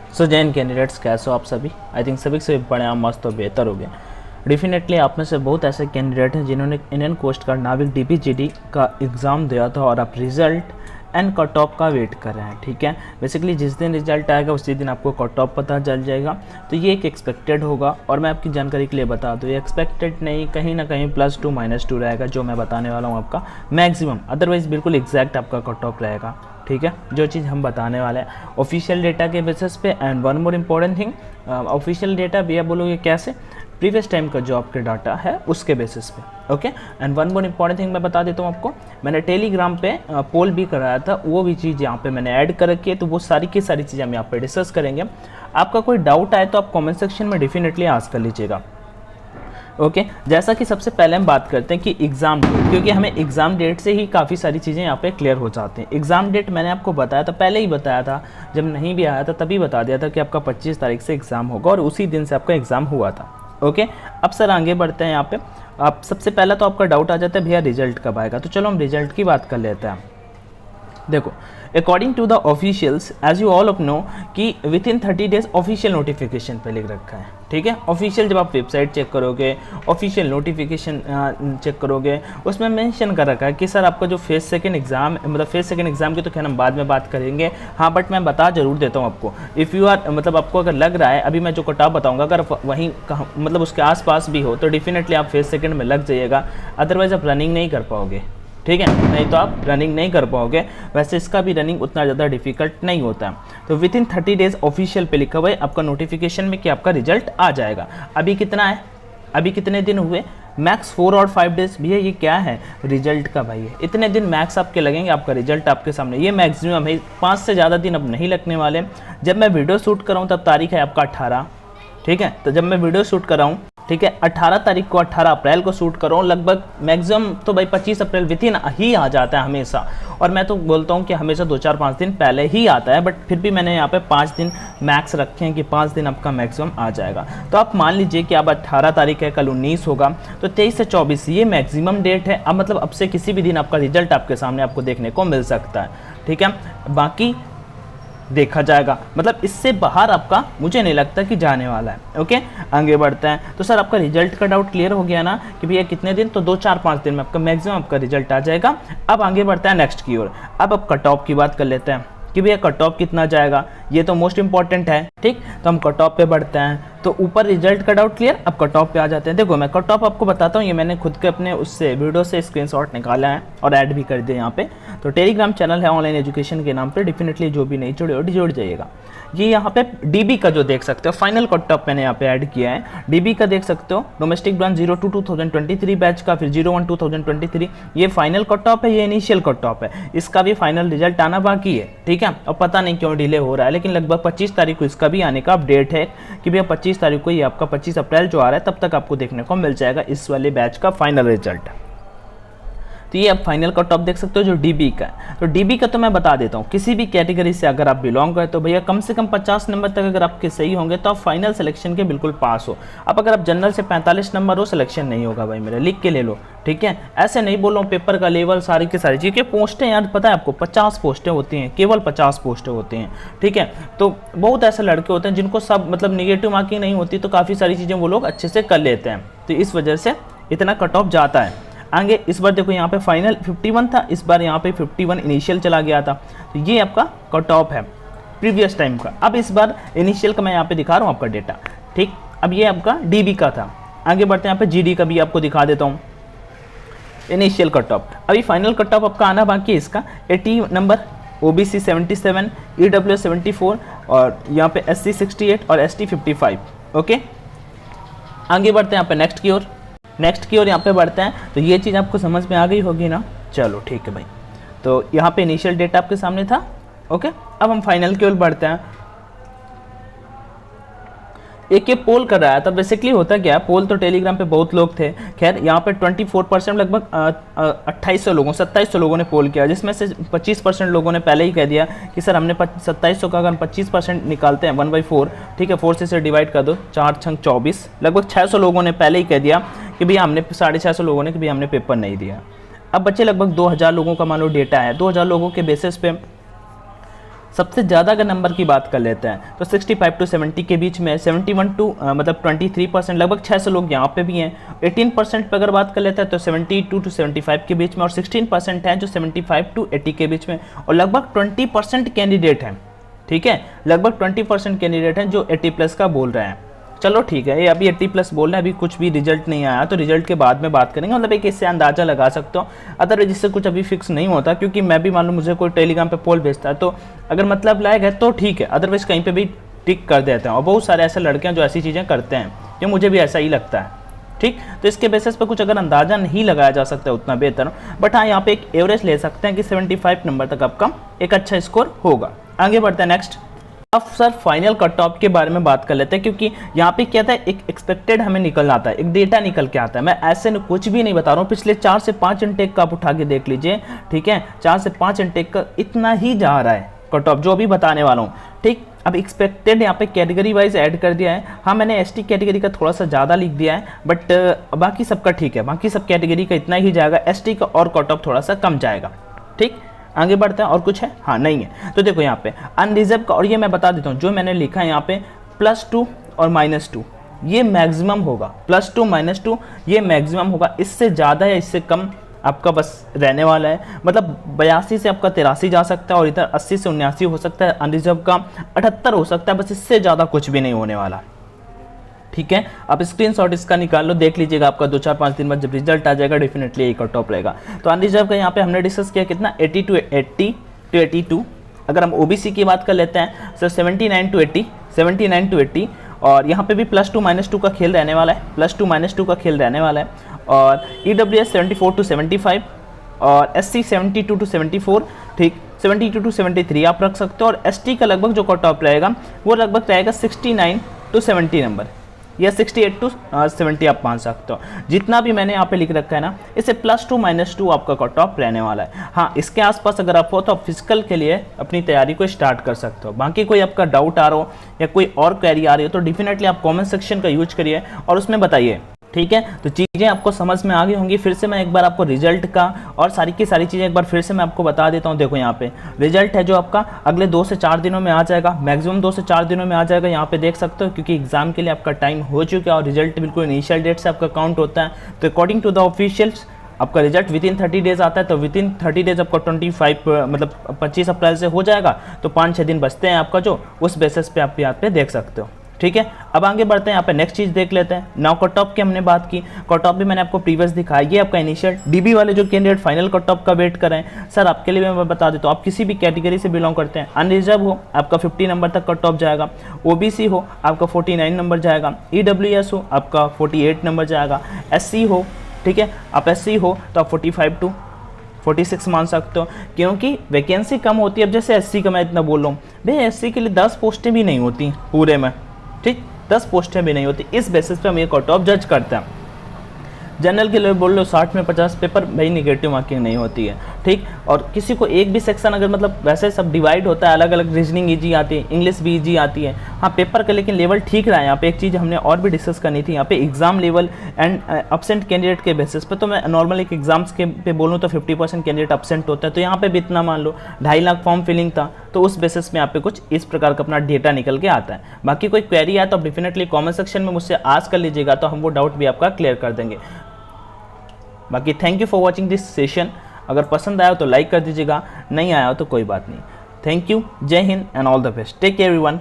सो Jain candidates कैसे हो आप सभी। आई थिंक सभी से बड़े आप मस्त और बेहतर हो गए। डेफिनेटली आप में से बहुत ऐसे कैंडिडेट हैं जिन्होंने इंडियन कोस्ट गार्ड नाविक डीपीजीडी का एग्ज़ाम दिया था और आप रिज़ल्ट एंड कट ऑफ का वेट कर रहे हैं। ठीक है, बेसिकली जिस दिन रिजल्ट आएगा उसी दिन आपको कट ऑफ पता चल जाएगा। तो ये एक एक्सपेक्टेड होगा और मैं आपकी जानकारी के लिए बता दूँ, ये एक्सपेक्टेड नहीं, कहीं ना कहीं +2 -2 रहेगा जो मैं बताने वाला हूँ आपका मैक्सिमम। अदरवाइज बिल्कुल एग्जैक्ट आपका कट ऑफ रहेगा। ठीक है, जो चीज़ हम बताने वाले हैं ऑफिशियल डेटा के बेसिस पे। And one more important thing, official data भैया बोलोगे कैसे, प्रीवियस टाइम का जो आपके डाटा है उसके बेसिस पे। Okay, and one more important thing मैं बता देता हूँ आपको, मैंने टेलीग्राम पे पोल भी कराया था, वो भी चीज़ यहाँ पे मैंने ऐड कर रखी है। तो वो सारी की सारी चीज़ें हम यहाँ पे डिस्कस करेंगे। आपका कोई डाउट आए तो आप कमेंट सेक्शन में डेफिनेटली आस्क कर लीजिएगा। ओके, जैसा कि सबसे पहले हम बात करते हैं कि एग्ज़ाम डेट, क्योंकि हमें एग्ज़ाम डेट से ही काफ़ी सारी चीज़ें यहाँ पे क्लियर हो जाती हैं। एग्ज़ाम डेट मैंने आपको बताया था, पहले ही बताया था, जब नहीं भी आया था तभी बता दिया था कि आपका 25 तारीख से एग्ज़ाम होगा और उसी दिन से आपका एग्ज़ाम हुआ था। ओके, अब सर आगे बढ़ते हैं। यहाँ पे आप सबसे पहला तो आपका डाउट आ जाता है भैया रिजल्ट कब आएगा। तो चलो हम रिजल्ट की बात कर लेते हैं। देखो, according to the officials, as you all of know कि within 30 days official notification पे लिख रखा है। ठीक है, ऑफिशियल जब आप वेबसाइट चेक करोगे, ऑफिशियल नोटिफिकेशन चेक करोगे, उसमें मेंशन कर रखा है कि सर आपका जो फेज सेकंड एग्जाम, मतलब फेज सेकंड एग्जाम की तो खैर हम बाद में बात करेंगे। हाँ, बट मैं बता जरूर देता हूँ आपको, इफ़ यू आर, मतलब आपको अगर लग रहा है, अभी मैं जो कटाव बताऊँगा अगर वहीं मतलब उसके आसपास भी हो तो डेफिनेटली आप फेज सेकंड में लग जाइएगा, अदरवाइज आप रनिंग नहीं कर पाओगे। ठीक है, नहीं तो आप रनिंग नहीं कर पाओगे। वैसे इसका भी रनिंग उतना ज़्यादा डिफिकल्ट नहीं होता है। तो विद इन 30 डेज ऑफिशियल पे लिखा हुआ है आपका नोटिफिकेशन में कि आपका रिजल्ट आ जाएगा। अभी कितना है, अभी कितने दिन हुए, मैक्स 4 और 5 डेज। भैया ये क्या है, रिजल्ट का भाई है, इतने दिन मैक्स आपके लगेंगे, आपका रिजल्ट आपके सामने, ये मैक्सिमम है। 5 से ज़्यादा दिन अब नहीं लगने वाले। जब मैं वीडियो शूट कर रहा हूँ तब तारीख है आपका 18। ठीक है, तो जब मैं वीडियो शूट कर रहा हूँ, ठीक है, 18 तारीख को, 18 अप्रैल को शूट करो, लगभग मैक्सिमम तो भाई 25 अप्रैल विथिन ही आ जाता है हमेशा। और मैं तो बोलता हूँ कि हमेशा 2-4-5 दिन पहले ही आता है, बट फिर भी मैंने यहाँ पे 5 दिन मैक्स रखे हैं कि 5 दिन आपका मैक्सिमम आ जाएगा। तो आप मान लीजिए कि अब 18 तारीख है, कल 19 होगा, तो 23 से 24 ये मैक्सिमम डेट है। अब मतलब अब से किसी भी दिन आपका रिजल्ट आपके सामने आपको देखने को मिल सकता है। ठीक है, बाकी देखा जाएगा, मतलब इससे बाहर आपका मुझे नहीं लगता कि जाने वाला है। ओके, आगे बढ़ते हैं। तो सर आपका रिजल्ट का डाउट क्लियर हो गया ना कि भैया कितने दिन, तो 2-4-5 दिन में आपका मैक्सिमम आपका रिजल्ट आ जाएगा। अब आगे बढ़ते हैं नेक्स्ट की ओर। अब कट ऑफ की बात कर लेते हैं कि भैया कट ऑफ कितना जाएगा, ये तो मोस्ट इंपॉर्टेंट है। ठीक, तो हम कट ऑफ पे बढ़ते हैं। तो ऊपर रिजल्ट का डाउट क्लियर, अब कट ऑफ पे आ जाते हैं। देखो मैं कट ऑफ आपको बताता हूँ, ये मैंने खुद के अपने उससे वीडियो से स्क्रीनशॉट निकाला है और ऐड भी कर दिया यहाँ पे। तो टेलीग्राम चैनल है ऑनलाइन एजुकेशन के नाम पे, डेफिनेटली जो भी नहीं जुड़े हो जुड़ जाइएगा। ये यहाँ पे डीबी का जो देख सकते हो फाइनल कट ऑफ मैंने यहाँ पे ऐड किया है। डीबी का देख सकते हो, डोमेस्टिक ब्रांच 02 2023 बैच का, फिर 01 2023, ये फाइनल कट ऑफ है, ये इनिशियल कट ऑफ है। इसका भी फाइनल रिजल्ट आना बाकी है। ठीक है, और पता नहीं क्यों डिले हो रहा है, लेकिन लगभग 25 तारीख को इसका भी आने का अपडेट है कि भैया 25 तारीख को ये आपका 25 अप्रैल जो आ रहा है तब तक आपको देखने को मिल जाएगा इस वाले बैच का फाइनल रिजल्ट। तो ये आप फाइनल कट ऑफ देख सकते हो जो डीबी का है। तो डीबी का तो मैं बता देता हूँ, किसी भी कैटेगरी से अगर आप बिलोंग करें तो भैया कम से कम 50 नंबर तक अगर आपके सही होंगे तो आप फाइनल सिलेक्शन के बिल्कुल पास हो। अब अगर आप जनरल से 45 नंबर हो, सिलेक्शन नहीं होगा भाई मेरा, लिख के ले लो। ठीक है, ऐसे नहीं बोलो पेपर का लेवल सारी की सारी चीज़, पोस्टें यार पता है आपको 50 पोस्टें होती हैं, केवल 50 पोस्टें होती हैं। ठीक है, तो बहुत ऐसे लड़के होते हैं जिनको सब मतलब निगेटिव मार्किंग नहीं होती, तो काफ़ी सारी चीज़ें वो लोग अच्छे से कर लेते हैं, तो इस वजह से इतना कट ऑफ जाता है। आगे इस बार देखो यहाँ पे फाइनल 51 था, इस बार यहाँ पे 51 इनिशियल चला गया था। तो ये आपका कट ऑफ है प्रीवियस टाइम का। अब इस बार इनिशियल का मैं यहाँ पे दिखा रहा हूँ आपका डेटा। ठीक, अब ये आपका डीबी का था। आगे बढ़ते हैं, यहाँ पे जीडी का भी आपको दिखा देता हूँ इनिशियल कट ऑफ। अभी फाइनल कट ऑफ आपका आना बाकी है इसका। 80 नंबर, ओबीसी 77, ईडब्ल्यूएस 74 और यहाँ पे एससी 68 और एसटी 55। ओके, आगे बढ़ते हैं यहाँ पे नेक्स्ट की ओर। नेक्स्ट की ओर यहाँ पे बढ़ते हैं। तो ये चीज़ आपको समझ में आ गई होगी ना, चलो ठीक है भाई। तो यहाँ पे इनिशियल डेटा आपके सामने था। ओके, अब हम फाइनल की ओर बढ़ते हैं। एक ये पोल कर रहा है, तब बेसिकली होता क्या है, पोल तो टेलीग्राम पे बहुत लोग थे। खैर यहाँ पे 24% लगभग 2800 लोगों 2700 लोगों ने पोल किया, जिसमें से 25% लोगों ने पहले ही कह दिया कि सर हमने 2700 का अगर 25% निकालते हैं 1/4, ठीक है, 4 से डिवाइड कर दो, 4 छंग 24, लगभग 600 लोगों ने पहले ही कह दिया कि भैया हमने 650 लोगों ने कि भैया हमने पेपर नहीं दिया। अब बच्चे लगभग 2000 लोगों का मान लो डेटा है, 2000 लोगों के बेसिस पे सबसे ज़्यादा अगर नंबर की बात कर लेते हैं तो 65 टू 70 के बीच में, 71 टू मतलब 23%, लगभग 600 लोग यहाँ पे भी हैं। 18% पर अगर बात कर लेते हैं तो 72 टू 75 के बीच में, और 16% हैं जो 75 टू 80 के बीच में, और लगभग 20% कैंडिडेट हैं, ठीक है, लगभग 20% कैंडिडेट हैं जो 80 प्लस का बोल रहे हैं। चलो ठीक है, ये अभी 80 प्लस बोल रहे हैं, अभी कुछ भी रिजल्ट नहीं आया, तो रिजल्ट के बाद में बात करेंगे, मतलब एक इससे अंदाज़ा लगा सकते हो। अदरवाइज इससे कुछ अभी फिक्स नहीं होता, क्योंकि मैं भी मान लो मुझे कोई टेलीग्राम पे पोल भेजता है, तो अगर मतलब लायक है तो ठीक है, अदरवाइज कहीं पे भी टिक कर देते हैं। और बहुत सारे ऐसे लड़के हैं जो ऐसी चीज़ें करते हैं, जो मुझे भी ऐसा ही लगता है, ठीक। तो इसके बेसिस पर कुछ अगर अंदाज़ा नहीं लगाया जा सकता है उतना बेहतर, बट हाँ यहाँ पे एक एवरेज ले सकते हैं कि 75 नंबर तक आपका एक अच्छा स्कोर होगा। आगे बढ़ते हैं नेक्स्ट। अब सर फाइनल कट ऑफ के बारे में बात कर लेते हैं, क्योंकि यहाँ पे क्या था, एक एक्सपेक्टेड हमें निकल आता है, एक डेटा निकल के आता है। मैं ऐसे कुछ भी नहीं बता रहा हूँ, पिछले 4 से 5 इनटेक का आप उठा के देख लीजिए, ठीक है, 4 से 5 इनटेक का इतना ही जा रहा है कट ऑफ, जो भी बताने वाला हूँ, ठीक। अब एक्सपेक्टेड यहाँ पे कैटेगरी वाइज ऐड कर दिया है। हाँ मैंने एसटी कैटेगरी का थोड़ा सा ज़्यादा लिख दिया है, बट बाकी सबका ठीक है, बाकी सब कैटेगरी का इतना ही जाएगा, एसटी का और कट ऑफ थोड़ा सा कम जाएगा, ठीक। आगे बढ़ते हैं, और कुछ है? हाँ नहीं है। तो देखो यहाँ पे अनरिजर्व का, और ये मैं बता देता हूँ, जो मैंने लिखा है यहाँ पे +2 और -2 ये मैक्सिमम होगा, +2 -2 ये मैक्सिमम होगा, इससे ज़्यादा या इससे कम आपका बस रहने वाला है। मतलब 82 से आपका 83 जा सकता है, और इधर 80 से 79 हो सकता है, अनरिजर्व का 78 हो सकता है, बस इससे ज़्यादा कुछ भी नहीं होने वाला, ठीक है। आप स्क्रीनशॉट इसका निकाल लो, देख लीजिएगा, आपका 2-4-5 दिन बाद जब रिजल्ट आ जाएगा डेफिनेटली यही कट ऑफ रहेगा। तो अनरिजर्व का यहाँ पे हमने डिस्कस किया कितना, 80 टू 82। अगर हम ओबीसी की बात कर लेते हैं तो 79 टू 80, और यहाँ पे भी +2 -2 का खेल रहने वाला है, +2 -2 का खेल रहने वाला है। और EWS 74 टू 75, और SC 72 टू 74, ठीक, 72 टू 73 आप रख सकते हो। और ST का लगभग जो कट ऑफ रहेगा वो लगभग रहेगा 69 टू 70 नंबर, या 68 टू 70 आप मान सकते हो। जितना भी मैंने यहाँ पे लिख रखा है ना, इससे +2 -2 आपका कट ऑफ रहने वाला है। हाँ इसके आसपास अगर आप हो तो आप फिजिकल के लिए अपनी तैयारी को स्टार्ट कर सकते हो। बाकी कोई आपका डाउट आ रहा हो या कोई और क्वेरी आ रही हो तो डेफिनेटली आप कमेंट सेक्शन का यूज करिए और उसमें बताइए, ठीक है। तो चीज़ें आपको समझ में आ गई होंगी। फिर से मैं एक बार आपको रिजल्ट का और सारी की सारी चीज़ें एक बार फिर से मैं आपको बता देता हूँ। देखो यहाँ पे रिजल्ट है जो आपका अगले 2 से 4 दिनों में आ जाएगा, मैक्सिमम 2 से 4 दिनों में आ जाएगा। यहाँ पे देख सकते हो, क्योंकि एग्जाम के लिए आपका टाइम हो चुका है और रिजल्ट बिल्कुल इनिशियल डेट से आपका काउंट होता है। तो अकॉर्डिंग टू द ऑफिशियल्स आपका रिजल्ट विद इन 30 डेज आता है। तो विद इन 30 डेज आपका 25 मतलब 25 अप्रैल से हो जाएगा। तो 5-6 दिन बचते हैं आपका, जो उस बेसिस पे आप यहाँ पे देख सकते हो, ठीक है। अब आगे बढ़ते हैं, यहाँ पे नेक्स्ट चीज़ देख लेते हैं। नाउ कट ऑफ की हमने बात की, कट ऑफ भी मैंने आपको प्रीवियस दिखाया। ये आपका इनिशियल डीबी वाले जो कैंडिडेट फाइनल कट ऑफ का वेट कर रहे हैं, सर आपके लिए मैं बता देता हूँ, आप किसी भी कैटेगरी से बिलोंग करते हैं, अनरिजर्व हो आपका 50 नंबर तक कट ऑफ जाएगा, ओबीसी हो आपका 49 नंबर जाएगा, ईडब्ल्यूएस हो आपका 48 नंबर जाएगा, एससी हो, ठीक है, आप एससी हो तो आप 45 टू 46 मान सकते हो, क्योंकि वैकेंसी कम होती है। अब जैसे एससी का मैं इतना बोल रहा हूँ, भाई एससी के लिए 10 पोस्टें भी नहीं होती पूरे में, ठीक, 10 पोस्टें भी नहीं होती। इस बेसिस पे हम ये कट ऑफ जज करते हैं। जनरल के लिए बोल लो 60 में 50 पेपर, भाई निगेटिव मार्किंग नहीं होती है, ठीक। और किसी को एक भी सेक्शन अगर मतलब वैसे सब डिवाइड होता है अलग अलग, रीजनिंग ईजी आती है, इंग्लिश भी ईजी आती है, हाँ पेपर का लेकिन लेवल ठीक रहा है। यहाँ पे एक चीज़ हमने और भी डिस्कस करनी थी, यहाँ पे exam level and absent candidate के बेसिस पे। तो मैं नॉर्मल एक एग्जाम्स के पे बोलूँ तो 50% कैंडिडेट अपसेंट होता है। तो यहाँ पे भी इतना मान लो 2.5 लाख फॉर्म फिलिंग था, तो उस बेसिस में यहाँ पे कुछ इस प्रकार का अपना डेटा निकल के आता है। बाकी कोई क्वेरी आए तो आप डेफिनेटली कॉमेंट सेक्शन में मुझसे आस्क कर लीजिएगा, तो हम वो डाउट भी आपका क्लियर कर देंगे। बाकी thank you for watching this session. अगर पसंद आया तो लाइक कर दीजिएगा, नहीं आया हो तो कोई बात नहीं। थैंक यू, जय हिंद and all the best. Take care everyone.